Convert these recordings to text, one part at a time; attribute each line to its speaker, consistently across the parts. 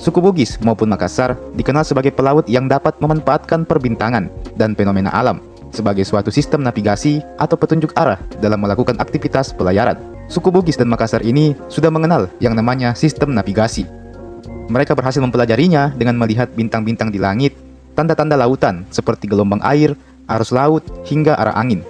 Speaker 1: Suku Bugis maupun Makassar dikenal sebagai pelaut yang dapat memanfaatkan perbintangan dan fenomena alam sebagai suatu sistem navigasi atau petunjuk arah dalam melakukan aktivitas pelayaran. Suku Bugis dan Makassar ini sudah mengenal yang namanya sistem navigasi. Mereka berhasil mempelajarinya dengan melihat bintang-bintang di langit, tanda-tanda lautan seperti gelombang air, arus laut, hingga arah angin.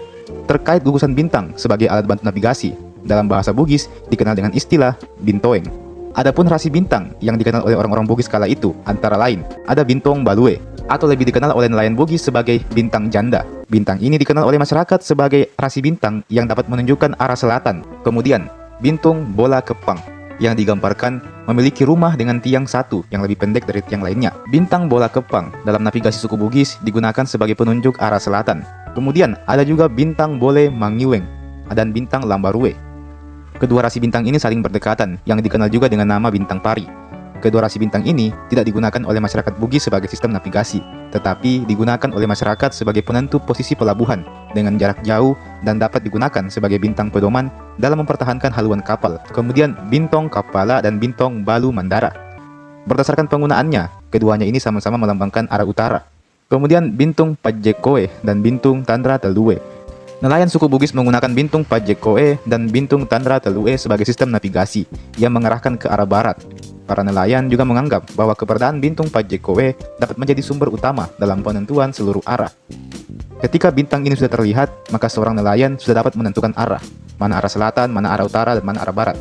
Speaker 1: Terkait gugusan bintang sebagai alat bantu navigasi, dalam bahasa Bugis dikenal dengan istilah bintoeng. Adapun rasi bintang yang dikenal oleh orang-orang Bugis kala itu antara lain ada bintong balue atau lebih dikenal oleh nelayan Bugis sebagai bintang janda. Bintang ini dikenal oleh masyarakat sebagai rasi bintang yang dapat menunjukkan arah selatan. Kemudian, bintong bola kepang yang digambarkan memiliki rumah dengan tiang satu yang lebih pendek dari tiang lainnya. Bintang bola kepang dalam navigasi suku Bugis digunakan sebagai penunjuk arah selatan. Kemudian ada juga bintang bole mangiweng dan bintang lambarue. Kedua rasi bintang ini saling berdekatan yang dikenal juga dengan nama bintang pari. Kedua rasi bintang ini tidak digunakan oleh masyarakat Bugis sebagai sistem navigasi, tetapi digunakan oleh masyarakat sebagai penentu posisi pelabuhan dengan jarak jauh dan dapat digunakan sebagai bintang pedoman dalam mempertahankan haluan kapal. Kemudian bintong kapala dan bintong balu mandara. Berdasarkan penggunaannya, keduanya ini sama-sama melambangkan arah utara. Kemudian bintung Pajekoe dan bintung Tandra Telue. Nelayan suku Bugis menggunakan bintung Pajekoe dan bintung Tandra Telue sebagai sistem navigasi yang mengarahkan ke arah barat. Para nelayan juga menganggap bahwa keberadaan bintung Pajekoe dapat menjadi sumber utama dalam penentuan seluruh arah. Ketika bintang ini sudah terlihat, maka seorang nelayan sudah dapat menentukan arah, mana arah selatan, mana arah utara, dan mana arah barat.